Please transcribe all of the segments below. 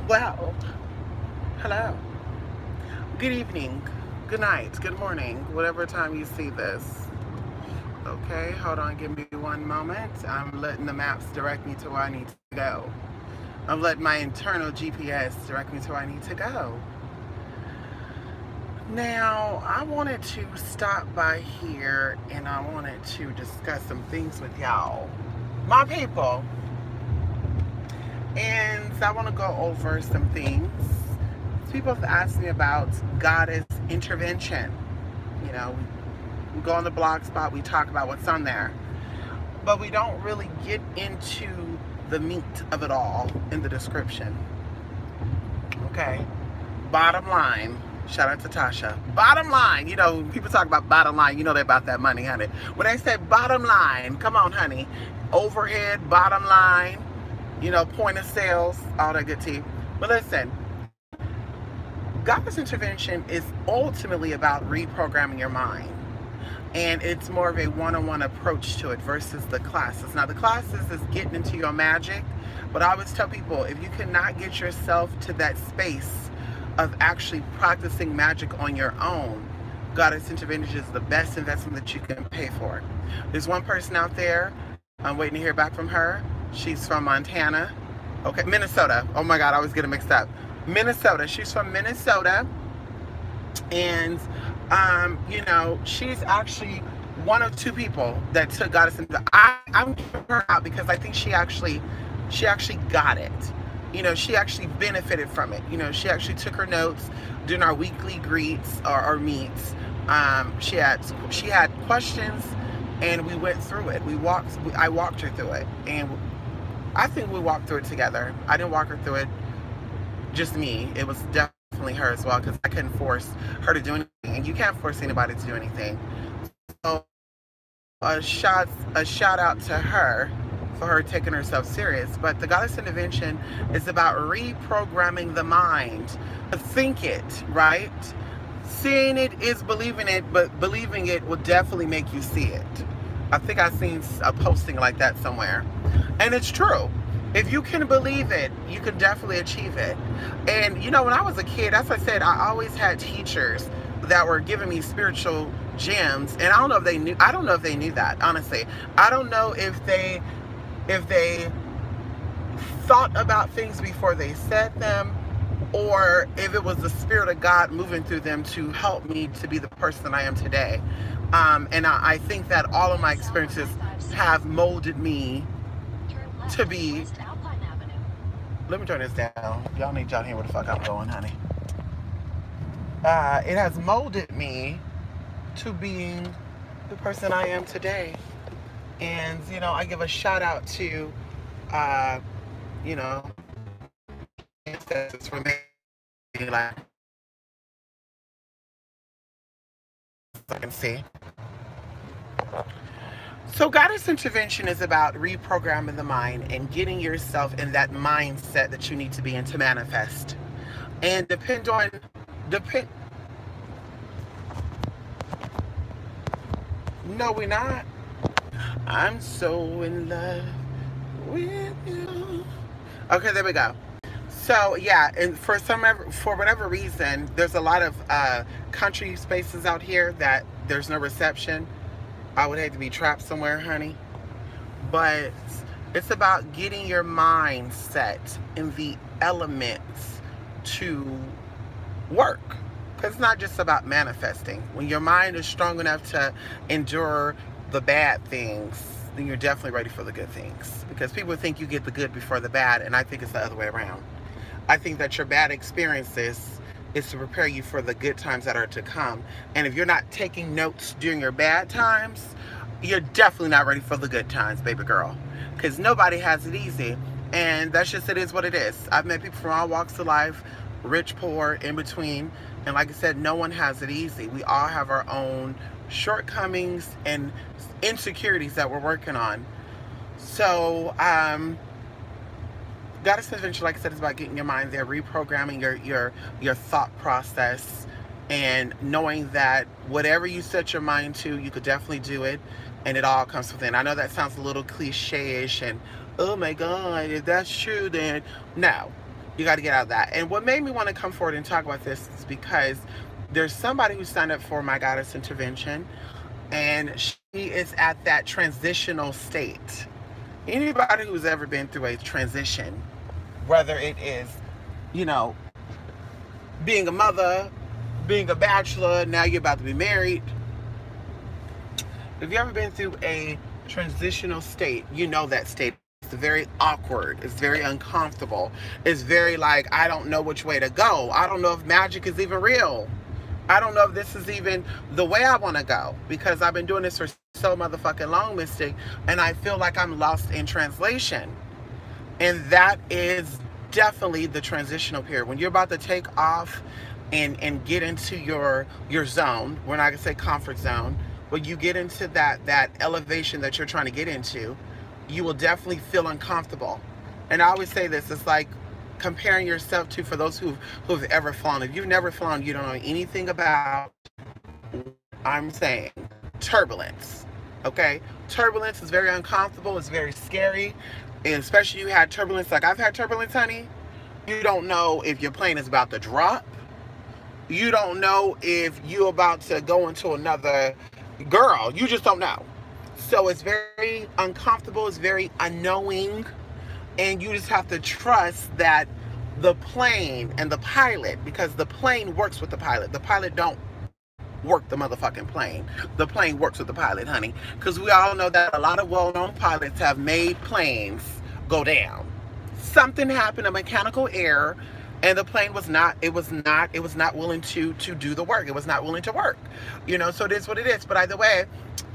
Well, hello. Good evening, good night, good morning, whatever time you see this. Okay, hold on, give me one moment. I'm letting the maps direct me to where I need to go. I'm letting my internal GPS direct me to where I need to go. Now, I wanted to stop by here and I wanted to discuss some things with y'all, my people. And I want to go over some things. People have asked me about goddess intervention. You know, we go on the blog spot, we talk about what's on there, but we don't really get into the meat of it all in the description. Okay, bottom line, shout out to Tasha. Bottom line, you know, when people talk about bottom line, you know they're about that money, honey. When they say bottom line, come on, honey. Overhead, bottom line, you know, point of sales, all that good tea. But listen, goddess intervention is ultimately about reprogramming your mind. And it's more of a one-on-one approach to it versus the classes. Now, the classes is getting into your magic, but I always tell people, if you cannot get yourself to that space of actually practicing magic on your own, goddess intervention is the best investment that you can pay for. There's one person out there, I'm waiting to hear back from her. She's from Montana. Okay, Minnesota. Oh my God, I always get it mixed up. Minnesota. She's from Minnesota. And you know, she's actually one of two people that took goddess into. I'm giving her out because I think she actually got it. You know, she actually benefited from it. You know, she actually took her notes during our weekly greets or meets. She had questions, and we went through it. I walked her through it, and I think we walked through it together. I didn't walk her through it, just me. It was definitely her as well, because I couldn't force her to do anything, and you can't force anybody to do anything. So a shout out to her for her taking herself serious. But the goddess intervention is about reprogramming the mind to think it, right? Seeing it is believing it, but believing it will definitely make you see it. I think I've seen a posting like that somewhere, and it's true. If you can believe it, you can definitely achieve it. And you know, when I was a kid, as I said, I always had teachers that were giving me spiritual gems, and I don't know if they knew that, honestly. I don't know if they thought about things before they said them, or if it was the Spirit of God moving through them to help me to be the person I am today. And I think that all of my experiences have molded me to be. Let me turn this down. Y'all need y'all hear where the fuck I'm going, honey. It has molded me to being the person I am today. And, you know, I give a shout out to, you know, ancestors for making like, I can see. So goddess intervention is about reprogramming the mind and getting yourself in that mindset that you need to be in to manifest. And no, we're not. I'm so in love with you. Okay, there we go. So yeah, and for whatever reason, there's a lot of country spaces out here that there's no reception. I would hate to be trapped somewhere, honey. But it's about getting your mind set in the elements to work. Because it's not just about manifesting. When your mind is strong enough to endure the bad things, then you're definitely ready for the good things. Because people think you get the good before the bad, and I think it's the other way around. I think that your bad experiences is to prepare you for the good times that are to come. And if you're not taking notes during your bad times, you're definitely not ready for the good times, baby girl. Because nobody has it easy. And that's just, it is what it is. I've met people from all walks of life, rich, poor, in between. And like I said, no one has it easy. We all have our own shortcomings and insecurities that we're working on. So, goddess intervention, like I said, is about getting your mind there, reprogramming your thought process, and knowing that whatever you set your mind to, you could definitely do it, and it all comes within. I know that sounds a little cliche-ish, and oh my God, if that's true, then no. You got to get out of that. And what made me want to come forward and talk about this is because there's somebody who signed up for my goddess intervention, and she is at that transitional state. Anybody who's ever been through a transition, whether it is, you know, being a mother, being a bachelor, now you're about to be married. If you've ever been through a transitional state, you know that state. It's very awkward. It's very uncomfortable. It's very like, I don't know which way to go. I don't know if magic is even real. I don't know if this is even the way I want to go, because I've been doing this for so motherfucking long, Mystic, and I feel like I'm lost in translation. And that is definitely the transitional period. When you're about to take off and get into your zone, we're not gonna say comfort zone, but you get into that elevation that you're trying to get into, you will definitely feel uncomfortable. And I always say this, it's like comparing yourself to, for those who've ever flown. If you've never flown, you don't know anything about, I'm saying, turbulence. Okay? Turbulence is very uncomfortable, it's very scary. And especially you had turbulence like I've had turbulence, honey. You don't know if your plane is about to drop. You don't know if you're about to go into another girl. You just don't know. So it's very uncomfortable, it's very unknowing, and you just have to trust that the plane and the pilot, because the plane works with the pilot don't work the motherfucking plane. The plane works with the pilot, honey, because we all know that a lot of well-known pilots have made planes go down. Something happened, a mechanical error, and the plane was not willing to do the work. It was not willing to work. You know, so it is what it is. But either way,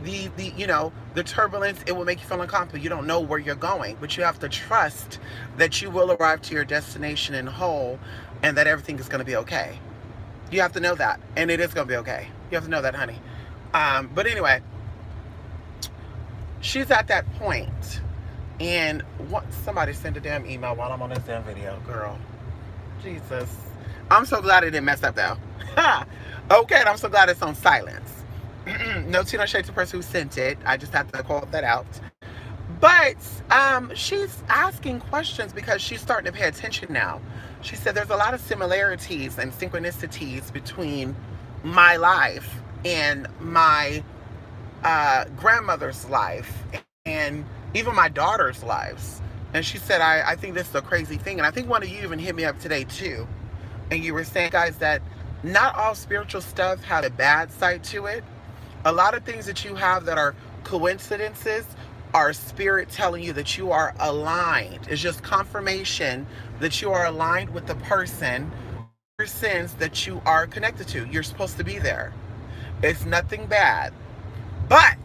the turbulence, it will make you feel uncomfortable. You don't know where you're going, but you have to trust that you will arrive to your destination in whole, and that everything is going to be okay. You have to know that, and it is going to be okay. You have to know that, honey. But anyway, she's at that point, and somebody sent a damn email while I'm on this damn video, girl. Jesus. I'm so glad it didn't mess up though. Okay, and I'm so glad it's on silence. No tea, no shade to the person who sent it. I just have to call that out. But she's asking questions because she's starting to pay attention now. She said there's a lot of similarities and synchronicities between my life and my grandmother's life and even my daughter's lives. And she said, I think this is a crazy thing. And I think one of you even hit me up today too. And you were saying, guys, that not all spiritual stuff had a bad side to it. A lot of things that you have that are coincidences are spirit telling you that you are aligned. It's just confirmation that you are aligned with the person or sins that you are connected to. You're supposed to be there. It's nothing bad. But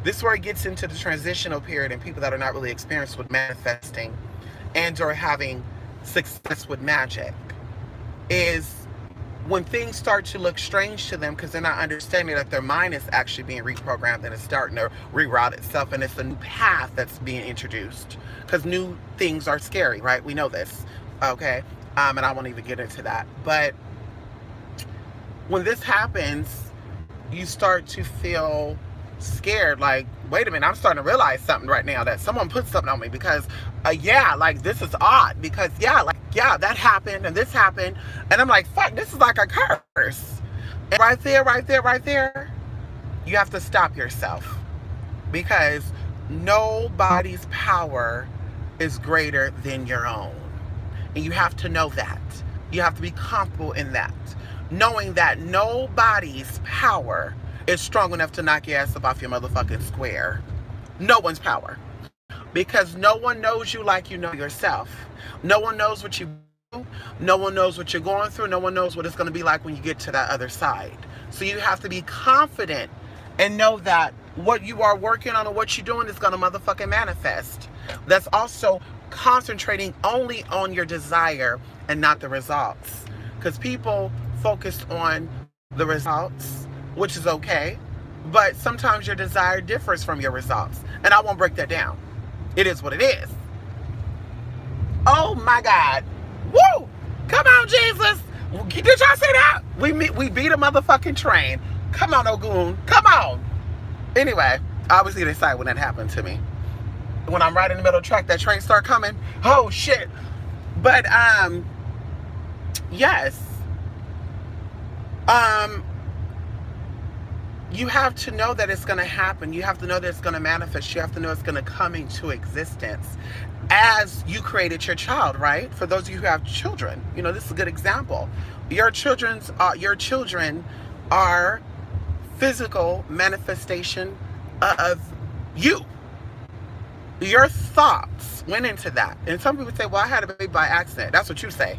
this is where it gets into the transitional period, and people that are not really experienced with manifesting and or having success with magic is when things start to look strange to them because they're not understanding that their mind is actually being reprogrammed and it's starting to reroute itself, and it's a new path that's being introduced because new things are scary, right? We know this, okay? And I won't even get into that. But when this happens, you start to feel scared, like, wait a minute, I'm starting to realize something right now, that someone put something on me, because yeah, like, this is odd, because yeah, that happened and this happened, and I'm like, fuck, this is like a curse. And right there, you have to stop yourself, because nobody's power is greater than your own, and you have to know that. You have to be comfortable in that, knowing that nobody's power is strong enough to knock your ass up off your motherfucking square. No one's power. Because no one knows you like you know yourself. No one knows what you do. No one knows what you're going through. No one knows what it's going to be like when you get to that other side. So you have to be confident and know that what you are working on and what you're doing is going to motherfucking manifest. That's also concentrating only on your desire and not the results. Because people focus on the results, which is okay, but sometimes your desire differs from your results. And I won't break that down. It is what it is. Oh my God. Woo! Come on, Jesus. Did y'all see that? We beat a motherfucking train. Come on, Ogun. Come on. Anyway, I always get excited when that happened to me. When I'm right in the middle of the track, that train start coming. Oh shit. But yes, you have to know that it's going to happen. You have to know that it's going to manifest. You have to know it's going to come into existence as you created your child, right? For those of you who have children, you know, this is a good example. Your children are physical manifestation of you. Your thoughts went into that. And some people say, well, I had a baby by accident. That's what you say.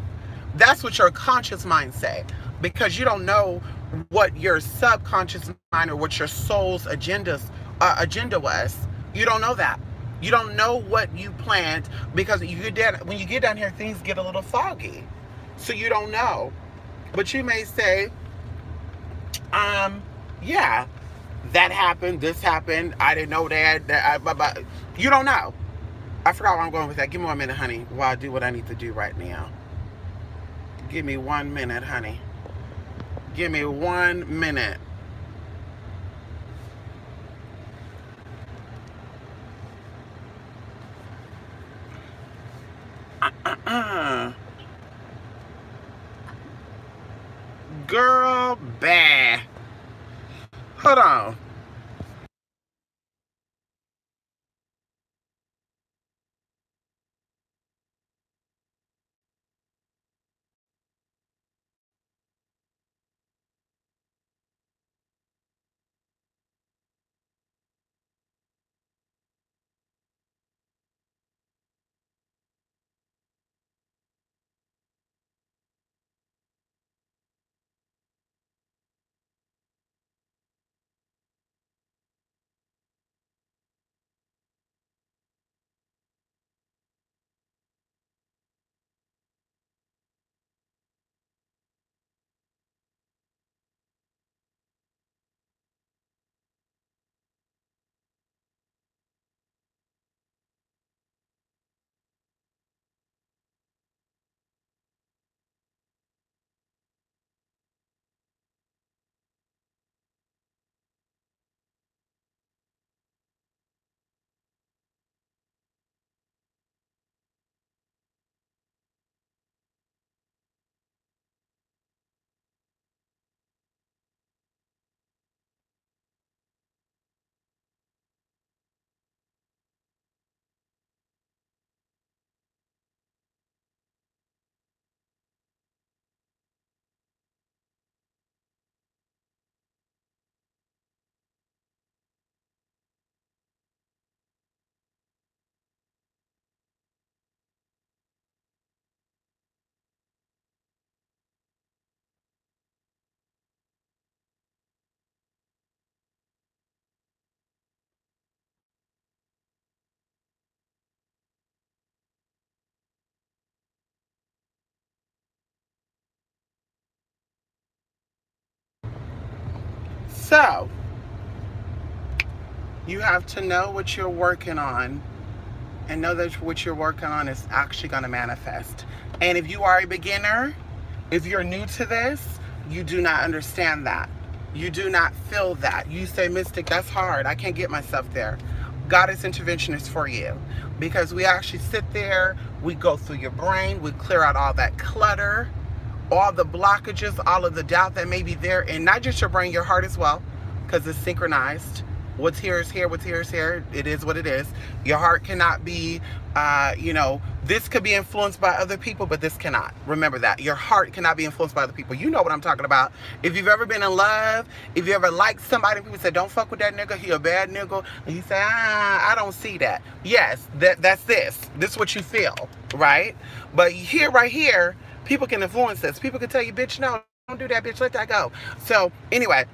That's what your conscious mind say, because you don't know what your subconscious mind or what your soul's agenda was. You don't know that. You don't know what you planned, because when you get down here, things get a little foggy. So you don't know. But you may say, yeah, that happened, this happened, I didn't know that, you don't know. I forgot where I'm going with that. Give me 1 minute, honey, while I do what I need to do right now. Give me 1 minute, honey. Give me 1 minute. Girl, bad. Hold on. So, you have to know what you're working on, and know that what you're working on is actually going to manifest. And if you are a beginner, if you're new to this, you do not understand that. You do not feel that. You say, Mystic, that's hard. I can't get myself there. Goddess intervention is for you, because we actually sit there, we go through your brain, we clear out all that clutter, all the blockages, all of the doubt that may be there, and not just your brain, your heart as well, because it's synchronized. What's here is here, what's here is here. It is what it is. Your heart cannot be, you know, this could be influenced by other people, but this cannot. Remember that. Your heart cannot be influenced by other people. You know what I'm talking about. If you've ever been in love, if you ever liked somebody, people say, don't fuck with that nigga, he a bad nigga. And you say, I don't see that. Yes, that's this. This is what you feel, right? But here, right here, people can influence this. People can tell you, bitch, no, don't do that, bitch, let that go. So anyway,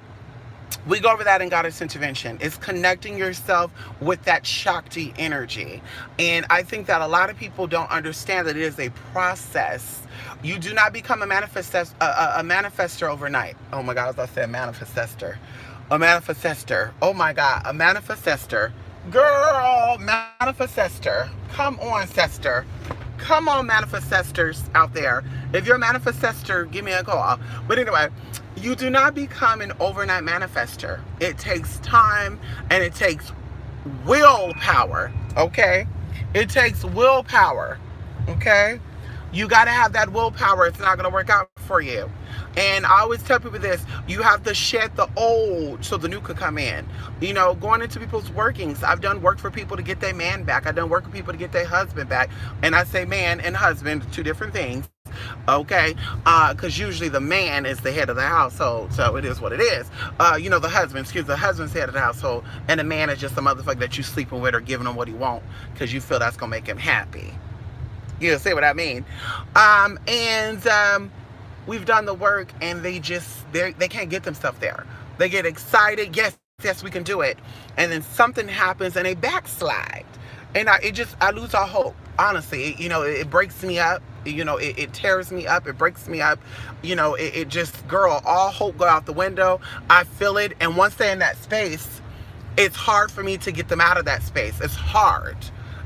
we go over that in Goddess Intervention. It's connecting yourself with that Shakti energy. And I think that a lot of people don't understand that it is a process. You do not become a manifester overnight. Oh my God, I was about to say a manifester. A manifester. Oh my God, a manifester. Girl, manifester. Come on, sister. Come on, manifestors out there. If you're a manifester, give me a call. But anyway, you do not become an overnight manifester. It takes time and it takes willpower, okay? It takes willpower, okay? You got to have that willpower. It's not going to work out for you. And I always tell people this, you have to shed the old so the new could come in. You know, going into people's workings, I've done work for people to get their man back. I've done work for people to get their husband back. And I say man and husband, two different things. Okay, because usually the man is the head of the household, so it is what it is. You know, the husband's the head of the household, and the man is just the motherfucker that you sleeping with or giving him what he want because you feel that's gonna make him happy. You see what I mean? We've done the work, and they can't get themselves there. They get excited, yes, we can do it, and then something happens and they backslide, and I lose all hope. Honestly, you know, it breaks me up. You know, it tears me up. It breaks me up. You know, it just, girl, all hope go out the window. I feel it, and once they're in that space, it's hard for me to get them out of that space. It's hard,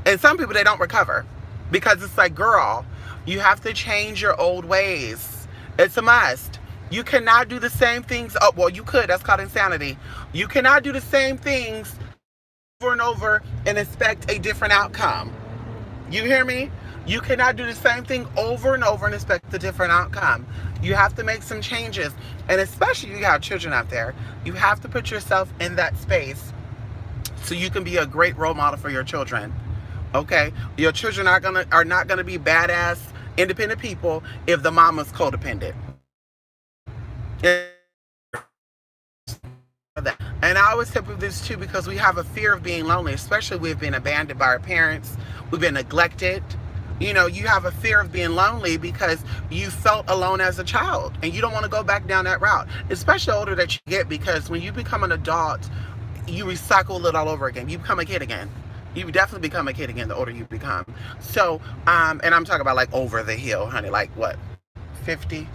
and some people, they don't recover. Because it's like, girl, you have to change your old ways. It's a must. You cannot do the same things. Oh, well, you could. That's called insanity. You cannot do the same things over and over and expect a different outcome. You hear me? You cannot do the same thing over and over and expect a different outcome. You have to make some changes. And especially if you have children out there, you have to put yourself in that space so you can be a great role model for your children. Okay, your children are not gonna be badass, independent people if the mama's codependent. And I always tell people this too, because we have a fear of being lonely, especially we've been abandoned by our parents, we've been neglected. You know, you have a fear of being lonely because you felt alone as a child, and you don't want to go back down that route, especially the older that you get, because when you become an adult, you recycle it all over again. You become a kid again. You definitely become a kid again the older you become. So, and I'm talking about like over the hill, honey, like what, 50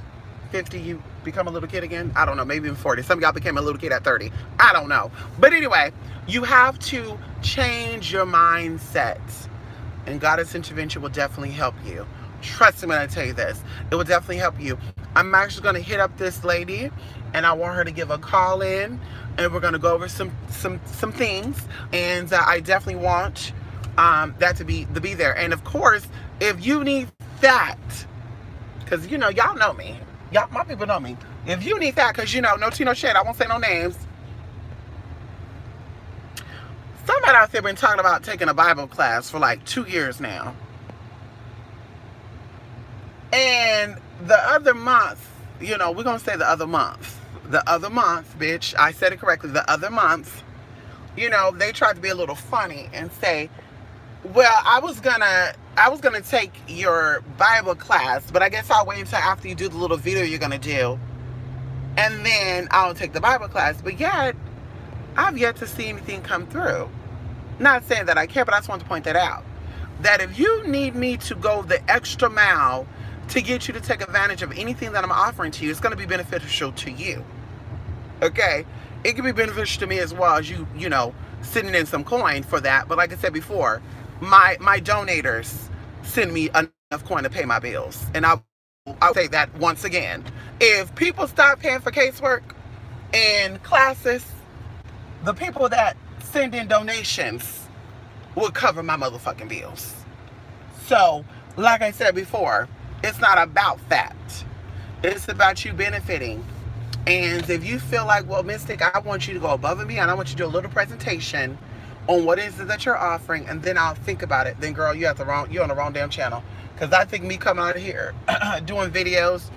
you become a little kid again? I don't know, maybe even 40. Some of y'all became a little kid at 30. I don't know. But anyway, you have to change your mindset, and Goddess Intervention will definitely help you. Trust me when I tell you this. It will definitely help you. I'm actually going to hit up this lady, and I want her to give a call in, and we're going to go over some things, and I definitely want that to be there. And of course, if you need that, because you know, y'all know me, y'all, my people know me. If you need that, because you know, no tea, no shade, I won't say no names. Somebody out there been talking about taking a Bible class for like 2 years now, and the other month, you know, we're gonna say the other month, bitch, I said it correctly, the other month, you know, they tried to be a little funny and say, well, I was gonna take your Bible class, but I guess I'll wait until after you do the little video you're gonna do, and then I'll take the Bible class. But yet, I've yet to see anything come through. Not saying that I care, but I just want to point that out. That if you need me to go the extra mile to get you to take advantage of anything that I'm offering to you, it's going to be beneficial to you. Okay? It can be beneficial to me as well as you know, sending in some coin for that. But like I said before, my donators send me enough coin to pay my bills. And I'll say that once again. If people stop paying for casework and classes, the people that send in donations will cover my motherfucking bills. So, like I said before, it's not about that. It's about you benefiting. And if you feel like, well, Mystic, I want you to go above and beyond, I want you to do a little presentation on what is it that you're offering, and then I'll think about it. Then, girl, you're on the wrong damn channel. Because I think me coming out of here doing videos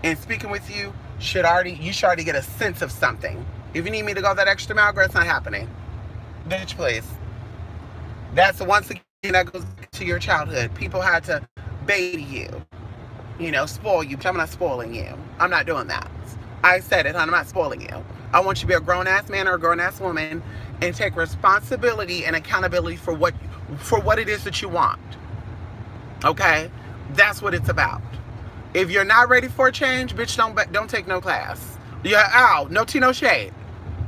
and speaking with you you should already get a sense of something. If you need me to go that extra mile, girl, it's not happening. Bitch, please. That's once again, that goes to your childhood. People had to baby you, you know, spoil you. But I'm not spoiling you. I'm not doing that. I said it, honey, I'm not spoiling you. I want you to be a grown-ass man or a grown-ass woman and take responsibility and accountability for what it is that you want. Okay? That's what it's about. If you're not ready for a change, bitch, don't take no class. Yeah, ow, no tea, no shade.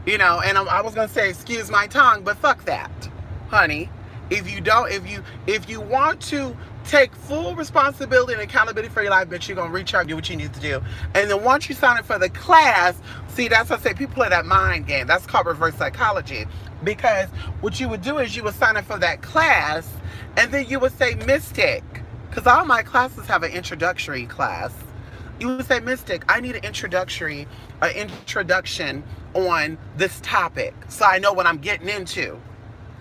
You know, and I was gonna say, excuse my tongue, but fuck that, honey. If you want to take full responsibility and accountability for your life, bitch, you're gonna reach out and do what you need to do. And then once you sign up for the class, see, that's what I say, people play that mind game. That's called reverse psychology. Because what you would do is you would sign up for that class, and then you would say, Mystic, Because all my classes have an introductory class. You would say, Mystic, I need an introduction on this topic so I know what I'm getting into.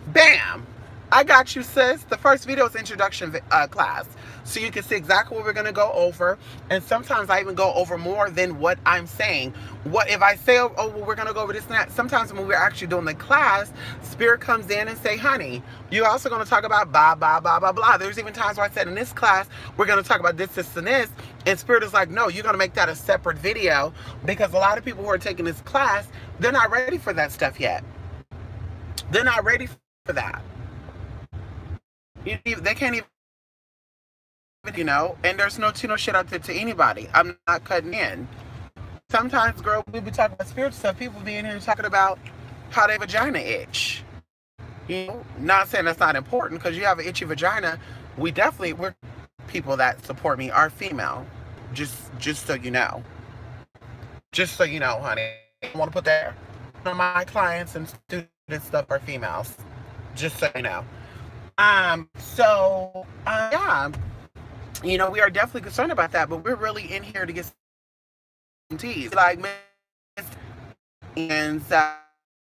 Bam! I got you, sis. The first video is introduction class. So you can see exactly what we're going to go over. And sometimes I even go over more than what I'm saying. What if I say, oh, well, we're going to go over this and that. Sometimes when we're actually doing the class, Spirit comes in and say, honey, you're also going to talk about blah, blah, blah, blah, blah. There's even times where I said in this class, we're going to talk about this, this, and this. And Spirit is like, no, you're going to make that a separate video, because a lot of people who are taking this class, they're not ready for that stuff yet. They're not ready for that. They can't even, you know, and there's no shit out there to anybody. I'm not cutting in. Sometimes, girl, we be talking about spiritual stuff. People be in here talking about how their vagina itch. You know, not saying that's not important, because you have an itchy vagina. We're people that support me are female. Just so you know. Just so you know, honey. I want to put that there. My clients and students stuff are females. Just so you know. Yeah, you know, we are definitely concerned about that, but we're really in here to get some teas. Like, and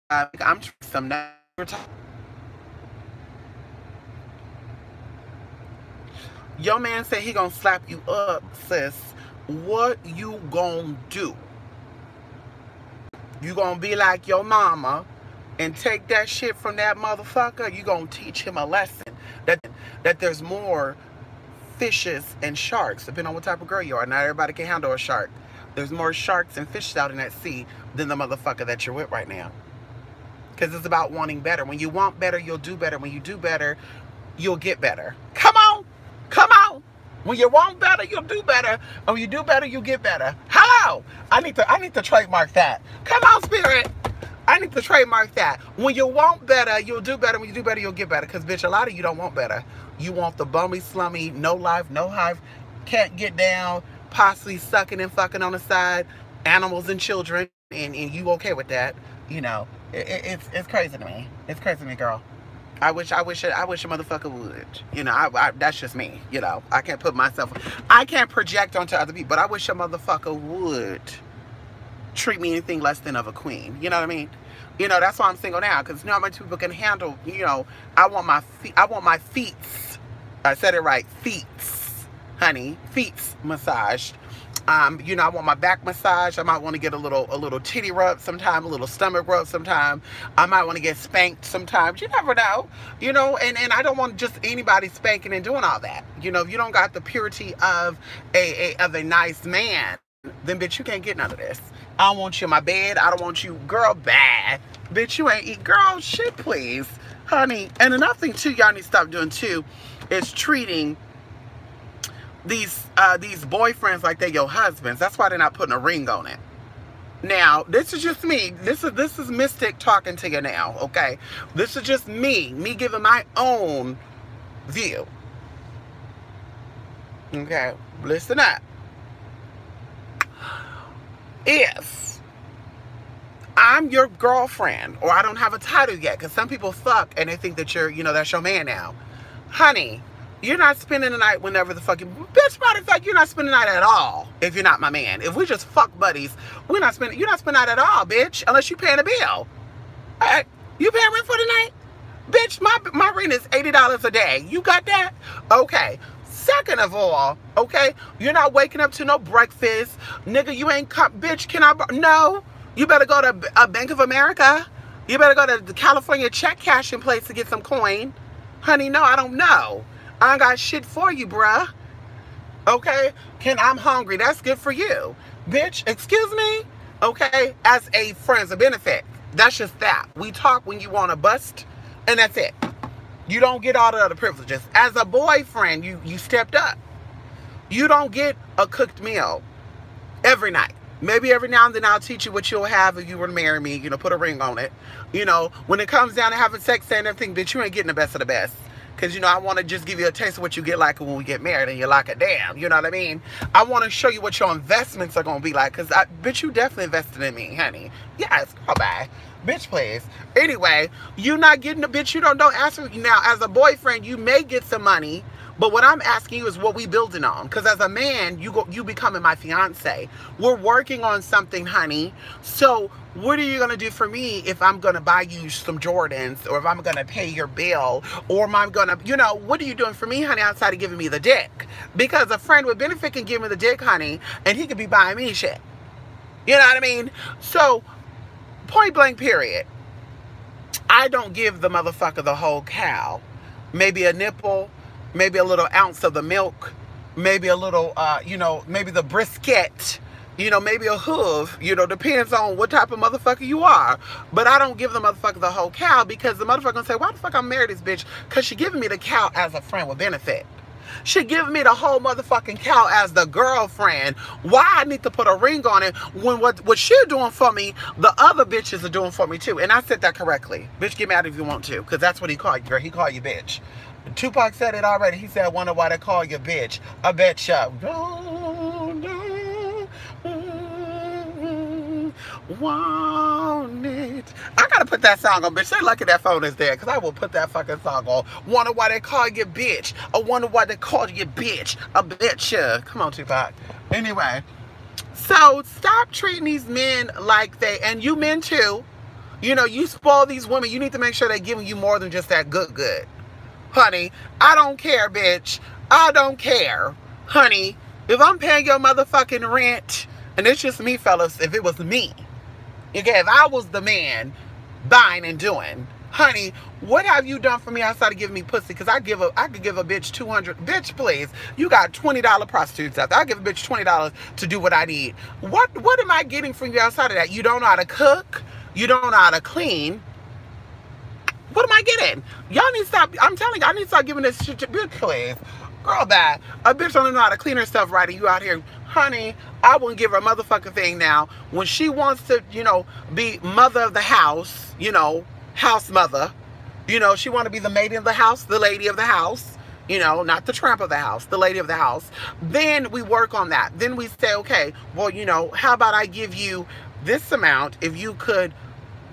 I'm some your man said he gonna slap you up, sis. What you gonna do? You gonna be like your mama and take that shit from that motherfucker? You gonna teach him a lesson that there's more fishes and sharks, depending on what type of girl you are. Not everybody can handle a shark. There's more sharks and fishes out in that sea than the motherfucker that you're with right now. Because it's about wanting better. When you want better, you'll do better. When you do better, you'll get better. Come on! Come on! When you want better, you'll do better. And when you do better, you'll get better. Hello! I need to trademark that. Come on, Spirit! I need to trademark that. When you want better, you'll do better. When you do better, you'll get better. Because, bitch, a lot of you don't want better. You want the bummy, slummy, no life, no hive, can't get down, possibly sucking and fucking on the side, animals and children, and you okay with that. You know, it's crazy to me. It's crazy to me, girl. I wish a motherfucker would. You know, that's just me. You know, I can't project onto other people, but I wish a motherfucker would treat me anything less than of a queen. You know what I mean? You know, that's why I'm single now, because you know how much people can handle. You know, I want my feet. I said it right, feet, honey, feet massaged. You know, I want my back massage. I might want to get a little titty rub sometime, a little stomach rub sometime. I might want to get spanked sometimes. You never know. You know, and I don't want just anybody spanking and doing all that. You know, if you don't got the purity of a nice man, then bitch, you can't get none of this. I don't want you in my bed. I don't want you, girl, bad. Bitch, you ain't eat. Girl, shit, please. Honey. And another thing, too, y'all need to stop doing, too, is treating these boyfriends like they're your husbands. That's why they're not putting a ring on it. Now, this is just me. This is Mystic talking to you now, okay? This is just me giving my own view. Okay? Listen up. If I'm your girlfriend, or I don't have a title yet, because some people fuck and they think that you're, you know, that's your man now. Honey, you're not spending the night whenever the fucking bitch. Matter of fact, you're not spending the night at all if you're not my man. If we just fuck buddies, you're not spending the night at all, bitch, unless you paying a bill. All right? You paying rent for the night? Bitch, my rent is $80 a day. You got that? Okay. Second of all, okay, you're not waking up to no breakfast. Nigga, you ain't bitch, no. You better go to Bank of America. You better go to the California check cashing place to get some coin. Honey, no, I don't know. I ain't got shit for you, bruh. Okay? I'm hungry. That's good for you. Bitch, excuse me? Okay? As a friends of benefit. That's just that. We talk when you want to bust, and that's it. You don't get all the other privileges. As a boyfriend, you stepped up. You don't get a cooked meal every night. Maybe every now and then I'll teach you what you'll have if you were to marry me, you know, put a ring on it. You know, when it comes down to having sex and everything, bitch, you ain't getting the best of the best. Because, you know, I want to just give you a taste of what you get like when we get married and you're like a damn. You know what I mean? I want to show you what your investments are going to be like. Because, bitch, you definitely invested in me, honey. Yes, girl, bye. Bitch, please. Anyway, you not getting the bitch. You don't ask me. Now, as a boyfriend, you may get some money But what I'm asking you is what we building on. Because as a man, you becoming my fiance. We're working on something, honey. So what are you going to do for me if I'm going to buy you some Jordans, or if I'm going to pay your bill, or am I going to, you know, what are you doing for me, honey, outside of giving me the dick? Because a friend with benefit can give me the dick, honey, and he could be buying me shit. You know what I mean? So, point blank period. I don't give the motherfucker the whole cow. Maybe a nipple, maybe a little ounce of the milk, maybe a little, you know, maybe the brisket, you know, maybe a hoof, you know, depends on what type of motherfucker you are. But I don't give the motherfucker the whole cow, because the motherfucker gonna say, why the fuck I'm married this bitch? Because she giving me the cow as a friend with benefit. She giving me the whole motherfucking cow as the girlfriend. Why I need to put a ring on it when what she doing for me, the other bitches are doing for me too. And I said that correctly. Bitch, get mad if you want to, because that's what he called you, girl. He called you bitch. Tupac said it already. He said, I wonder why they call you bitch. I bet ya. Want it. I gotta put that song on, bitch. Say lucky that phone is there, because I will put that fucking song on. Wonder why they call you bitch. I wonder why they call you bitch. I bet ya. Come on, Tupac. Anyway, so stop treating these men like they, and you men too, you know, you spoil these women. You need to make sure they're giving you more than just that good. Honey, I don't care, bitch. I don't care. Honey, if I'm paying your motherfucking rent, and it's just me, fellas, if it was me, okay, if I was the man buying and doing, honey, what have you done for me outside of giving me pussy? Because I could give a bitch 200. Bitch, please, you got $20 prostitutes out there. I give a bitch $20 to do what I need. What am I getting from you outside of that? You don't know how to cook. You don't know how to clean. What am I getting? Y'all need to stop. I'm telling you, I need to start giving this shit to bitch, please. Girl, that a bitch don't know how to clean herself right, and you out here, honey, I wouldn't give her a motherfucking thing now. When she wants to, you know, be mother of the house, you know, house mother, you know, she want to be the maid of the house, the lady of the house, you know, not the tramp of the house, the lady of the house. Then we work on that. Then we say, okay, well, you know, how about I give you this amount if you could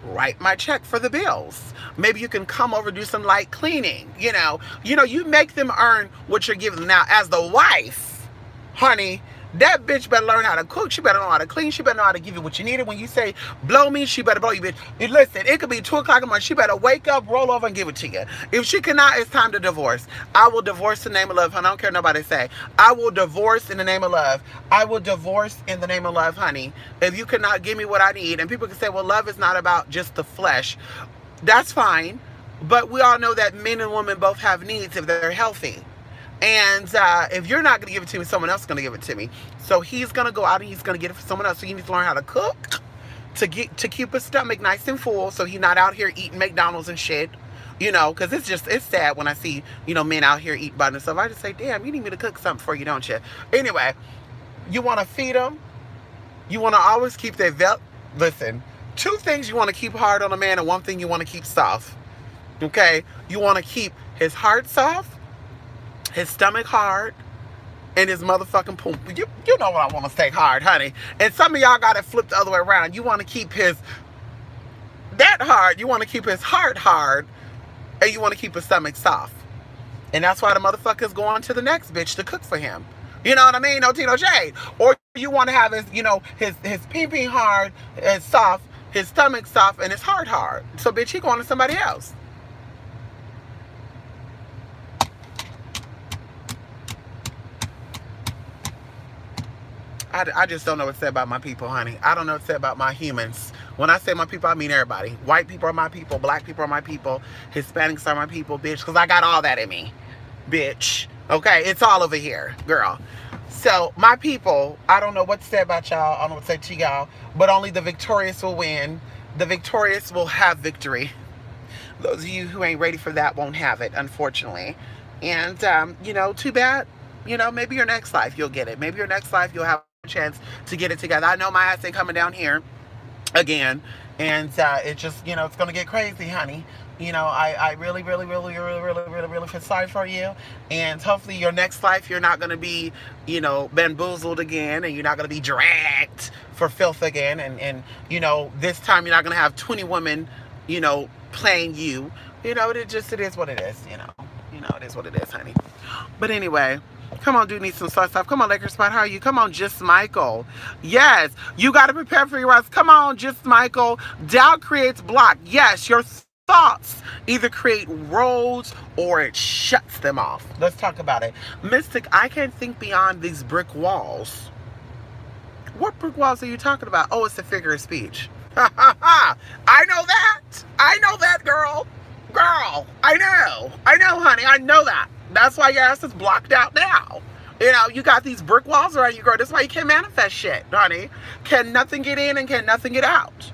write my check for the bills. Maybe you can come over, do some light cleaning. You know, you make them earn what you're giving them. Now, as the wife, honey, that bitch better learn how to cook. She better know how to clean. She better know how to give you what you needed. When you say, blow me, she better blow you, bitch. And listen, it could be 2 o'clock in the morning. She better wake up, roll over, and give it to you. If she cannot, it's time to divorce. I will divorce in the name of love, honey. I don't care what nobody say. I will divorce in the name of love. I will divorce in the name of love, honey. If you cannot give me what I need. And people can say, well, love is not about just the flesh. That's fine. But we all know that men and women both have needs if they're healthy. And if you're not going to give it to me, someone else is going to give it to me. So he's going to go out and he's going to get it for someone else. So you need to learn how to cook to keep his stomach nice and full, so he's not out here eating McDonald's and shit. You know, because it's sad when I see, you know, men out here eating by themselves. I just say, damn, you need me to cook something for you, don't you? Anyway, you want to feed them. You want to always keep their listen, 2 things you want to keep hard on a man, and 1 thing you want to keep soft. Okay? You want to keep his heart soft, his stomach hard, and his motherfucking poop. You know what I want to say, hard, honey. And some of y'all got it flipped the other way around. You want to keep that hard. You want to keep his heart hard, and you want to keep his stomach soft. And that's why the motherfucker's going to the next bitch to cook for him. You know what I mean? No tea, no shade. Or you want to have his, you know, his pee-pee hard and soft, his stomach soft, and his heart hard. So, bitch, he going to somebody else. I just don't know what to say about my people, honey. I don't know what to say about my humans. When I say my people, I mean everybody. White people are my people. Black people are my people. Hispanics are my people, bitch. Because I got all that in me, bitch. Okay? It's all over here, girl. So, my people, I don't know what to say about y'all. I don't know what to say to y'all. But only the victorious will win. The victorious will have victory. Those of you who ain't ready for that won't have it, unfortunately. And, you know, too bad. You know, maybe your next life you'll get it. Maybe your next life you'll have a chance to get it together. I know my ass ain't coming down here again. And it just, you know, it's going to get crazy, honey. You know, I really feel sorry for you. And hopefully your next life you're not going to be, you know, bamboozled again. And you're not going to be dragged for filth again. And you know, this time you're not going to have 20 women, you know, playing you. You know, it is what it is, you know. know, it is what it is, honey. But anyway, come on, dude, need some soy stuff. Come on, Lakers Spot, how are you? Come on, Just Michael. Yes, you got to prepare for your rest. Come on, Just Michael. Doubt creates block. Yes, your thoughts either create roads or it shuts them off. Let's talk about it. Mystic, I can't think beyond these brick walls. What brick walls are you talking about? Oh, it's a figure of speech. Ha ha ha. I know that. I know that, girl. Girl, I know, honey, I know that. That's why your ass is blocked out now. You know, you got these brick walls around you, girl. That's why you can't manifest shit, honey. Can nothing get in and can nothing get out.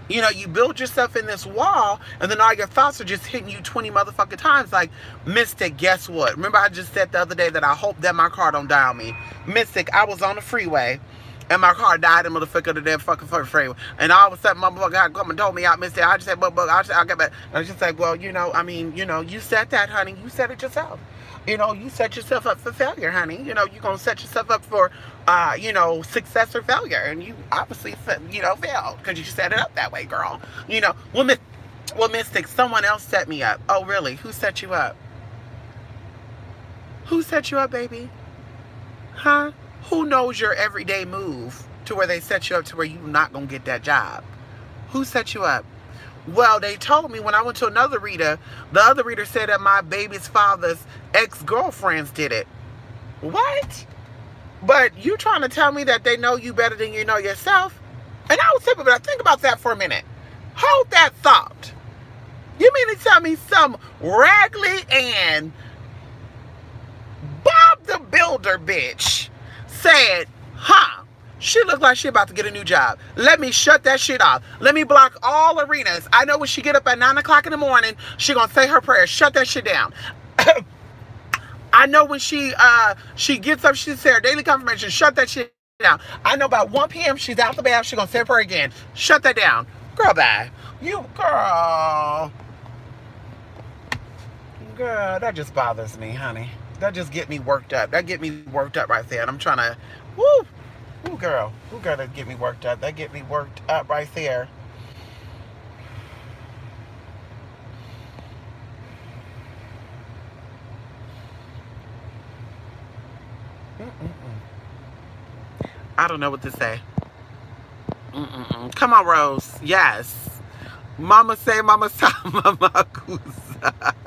You know, you build yourself in this wall, and then all your thoughts are just hitting you 20 motherfucking times. Like, Mystic, guess what? Remember I just said the other day that I hope that my car don't die on me. Mystic, I was on the freeway, and my car died in the motherfucker of the damn fucking freeway. And all of a sudden, motherfucker had come and told me out, Mystic. I just said, but I got back. I was just like, well, you know, I mean, you know, you said that, honey. You said it yourself. You know, you set yourself up for failure, honey. You know, you're going to set yourself up for, you know, success or failure. And you obviously, you know, failed because you set it up that way, girl. You know, well, Mystic, someone else set me up. Oh, really? Who set you up? Who set you up, baby? Huh? Who knows your everyday move to where they set you up to where you're not going to get that job? Who set you up? Well, they told me when I went to another reader, the other reader said that my baby's father's ex-girlfriends did it. What? But you trying to tell me that they know you better than you know yourself? And I was thinking, but think about that for a minute. Hold that thought. You mean to tell me some Raggly Ann, Bob the Builder bitch said, huh, she looked like she about to get a new job. Let me shut that shit off. Let me block all arenas. I know when she get up at 9 o'clock in the morning, she gonna say her prayers. Shut that shit down. I know when she gets up, she says her daily confirmation. Shut that shit down. I know about 1 p.m. she's out the bath. She gonna say her prayer again. Shut that down. Girl, bye. You, girl. Girl, that just bothers me, honey. That just get me worked up. That get me worked up right there. And I'm trying to, woo. Ooh, girl. Ooh, girl, that get me worked up. That get me worked up right there. I don't know what to say. Come on, Rose. Yes. Mama say, mama say, mama kusa.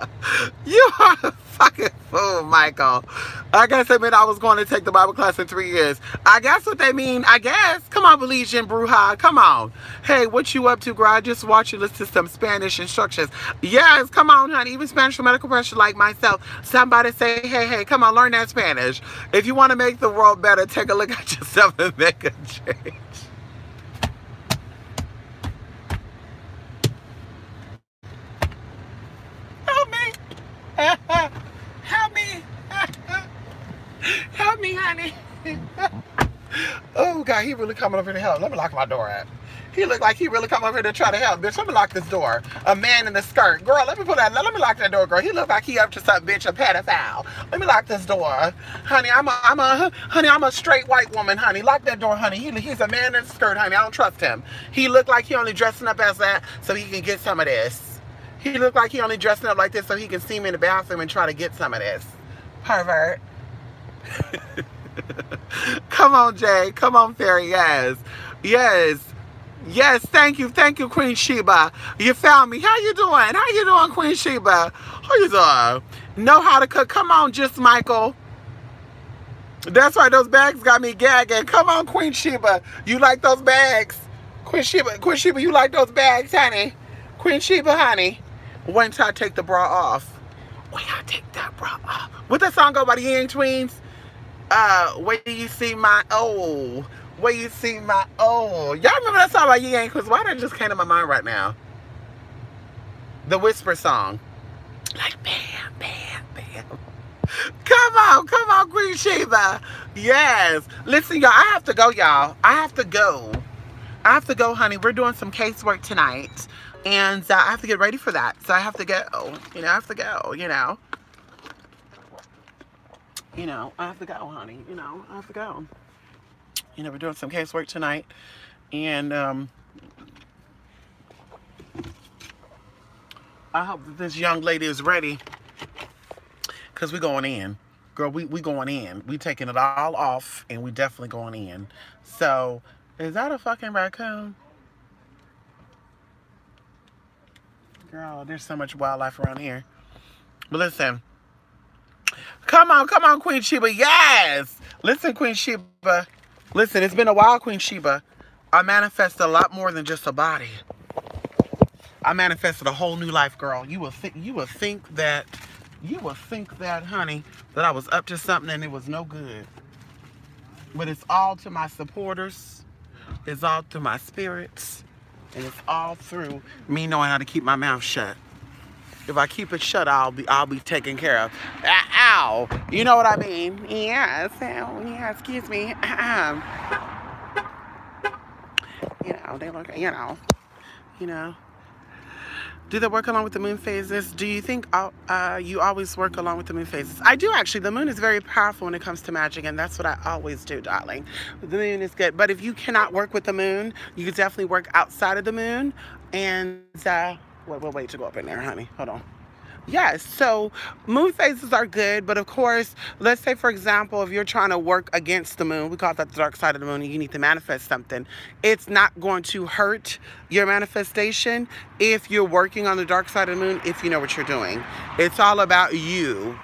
You are a fucking fool, Michael. I guess they meant I was going to take the Bible class in 3 years. I guess what they mean, I guess. Come on, Belizean Bruja. Come on. Hey, what you up to, girl? I just watched you listen to some Spanish instructions. Yes, come on, honey. Even Spanish for medical pressure like myself. Somebody say, hey, come on, learn that Spanish. If you want to make the world better, take a look at yourself and make a change. Help me. Help me, honey. Oh, God, he really coming over here to help. Let me lock my door up. He looked like he really come over here to try to help. Bitch, let me lock this door. A man in a skirt. Girl, let me let me lock that door, girl. He look like he up to something, bitch, a pedophile. Let me lock this door. Honey, I'm a straight white woman, honey. Lock that door, honey. He's a man in a skirt, honey. I don't trust him. He look like he only dressing up as that so he can get some of this. He looked like he only dressing up like this so he can see me in the bathroom and try to get some of this. Pervert. Come on, Jay. Come on, Fairy. Yes. Yes. Yes. Thank you. Thank you, Queen Sheba. You found me. How you doing? How you doing, Queen Sheba? How you doing? Know how to cook. Come on, Just Michael. That's right. Those bags got me gagging. Come on, Queen Sheba. You like those bags? Queen Sheba, you like those bags, honey? Queen Sheba, honey. Wait until I take the bra off. Wait, I take that bra off. What that song go by the Yang Twins? Where you see my oh? Where you see my oh? Y'all remember that song by Yang? Because why that just came to my mind right now? The Whisper song. Like bam, bam, bam. Come on, Queen Sheba. Yes. Listen, y'all, I have to go, y'all. I have to go, honey. We're doing some casework tonight. And I have to get ready for that. So I have to go. You know, I have to go, you know. You know, I have to go, honey. You know, I have to go. You know, we're doing some casework tonight. And I hope that this young lady is ready Because we going in. Girl, we going in. We taking it all off, and we definitely going in. So, is that a fucking raccoon? Girl, there's so much wildlife around here. But listen. Come on, Queen Sheba. Yes! Listen, Queen Sheba. Listen, it's been a while, Queen Sheba. I manifested a lot more than just a body. I manifested a whole new life, girl. You would think that, honey, that I was up to something and it was no good. But it's all to my supporters. It's all through my spirits. And it's all through me knowing how to keep my mouth shut. If I keep it shut, I'll be taken care of. Ow! You know what I mean? Yeah, so, yeah, excuse me. You know, they look, you know. Do they work along with the moon phases? Do you think you always work along with the moon phases? I do, actually. The moon is very powerful when it comes to magic, and that's what I always do, darling. The moon is good. But if you cannot work with the moon, you can definitely work outside of the moon. And, wait to go up in there, honey. Hold on. Yes, so moon phases are good, but of course, let's say, for example, if you're trying to work against the moon, we call that the dark side of the moon, and you need to manifest something. It's not going to hurt your manifestation if you're working on the dark side of the moon, if you know what you're doing. It's all about you.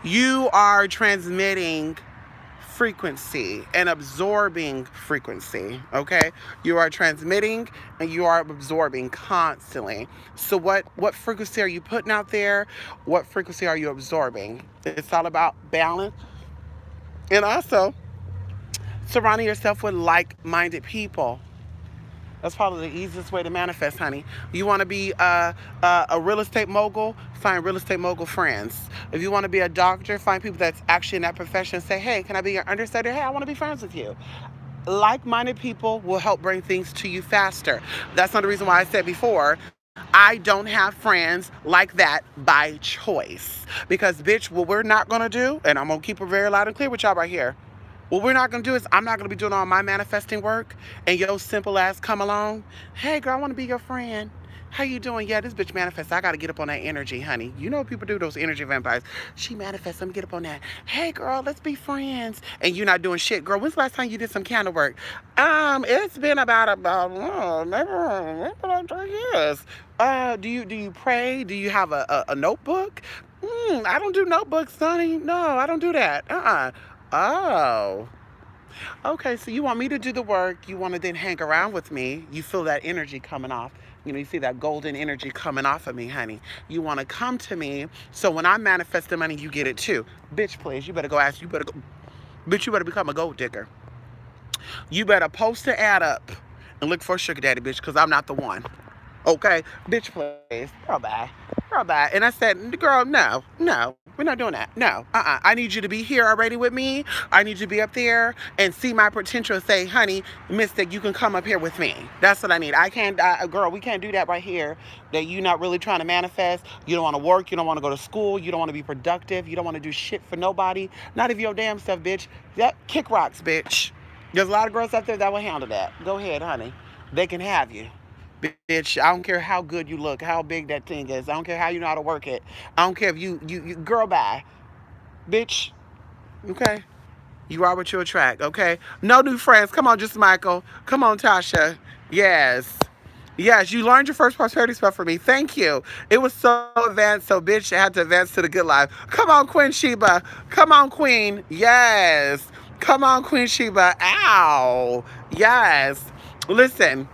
You are transmitting frequency and absorbing frequency, okay? You are transmitting and you are absorbing constantly. So what frequency are you putting out there? What frequency are you absorbing? It's all about balance. And also surrounding yourself with like-minded people. That's probably the easiest way to manifest, honey. You want to be a real estate mogul? Find real estate mogul friends. If you want to be a doctor, find people that's actually in that profession. Say, hey, can I be your understudy? Hey, I want to be friends with you. Like-minded people will help bring things to you faster. That's not the reason why I said before, I don't have friends like that by choice. Because, bitch, what we're not going to do, and I'm going to keep it very loud and clear with y'all right here, what we're not going to do is I'm not going to be doing all my manifesting work and your simple ass come along. Hey, girl, I want to be your friend. How you doing? Yeah, this bitch manifests. I got to get up on that energy, honey. You know what people do, those energy vampires. She manifests. Let me get up on that. Hey, girl, let's be friends. And you're not doing shit. Girl, when's the last time you did some candle work? It's been about maybe like 3 years. Do you pray? Do you have a notebook? I don't do notebooks, honey. No, I don't do that. Oh, okay, so you want me to do the work, you want to then hang around with me, you feel that energy coming off, you see that golden energy coming off of me, honey. You want to come to me, so when I manifest the money, you get it too. Bitch, please, you better go bitch, you better become a gold digger. You better post the ad up and look for a sugar daddy, bitch, because I'm not the one. Okay, bitch, please. Girl, bye. And I said, girl, no, we're not doing that. No, I need you to be here already with me. I need you to be up there and see my potential and say, honey, Mystic, you can come up here with me. That's what I need. I can't, girl, we can't do that right here. That you're not really trying to manifest. You don't want to work. You don't want to go to school. You don't want to be productive. You don't want to do shit for nobody. Not if your damn stuff, bitch. That kick rocks, bitch. There's a lot of girls out there that will handle that. Go ahead, honey. They can have you. Bitch, I don't care how good you look, how big that thing is. I don't care how you know how to work it. I don't care if you girl, bye. Bitch, okay? You are what you attract, okay? No new friends. Come on, just Michael. Come on, Tasha. Yes, you learned your first prosperity spell for me. Thank you. It was so advanced, so bitch, I had to advance to the good life. Come on, Queen Sheba. Come on, Queen. Yes. Come on, Queen Sheba. Ow. Yes. Listen.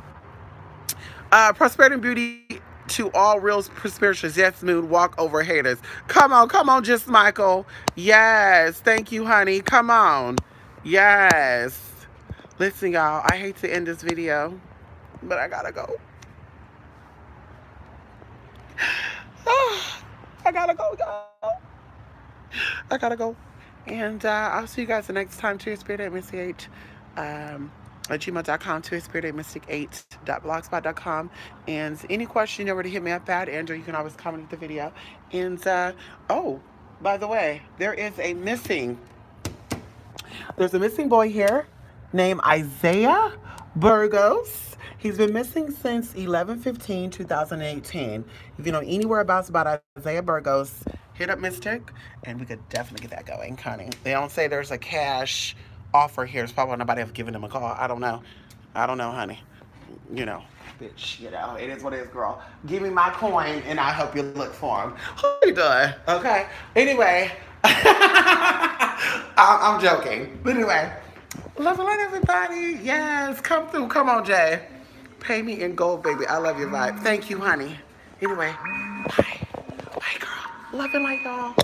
Prosperity and beauty to all real spirituals. Yes, mood, walk over haters. Come on, just Michael. Yes, thank you, honey. Come on. Yes. Listen, y'all, I hate to end this video, but I gotta go. I gotta go, y'all. I gotta go. And I'll see you guys the next time. To your spirit at Missy 8. At gmail.com, to spirit8mystic8.blogspot.com. And any question, you know where to hit me up at. Andrew, you can always comment with the video. And, oh, by the way, there's a missing boy here named Isaiah Burgos. He's been missing since 11/15/2018. If you know any whereabouts about Isaiah Burgos, hit up Mystic, and we could definitely get that going, honey. They don't say there's a cash offer here. It's probably nobody have given them a call. I don't know. I don't know, honey. You know, bitch, you know, it is what it is, girl. Give me my coin, and I'll help you look for them. What are you doing? Okay. Anyway, I'm joking. But anyway, love and light, everybody. Yes, come through. Come on, Jay. Pay me in gold, baby. I love your vibe. Thank you, honey. Anyway, bye. Bye, girl. Love and light, y'all.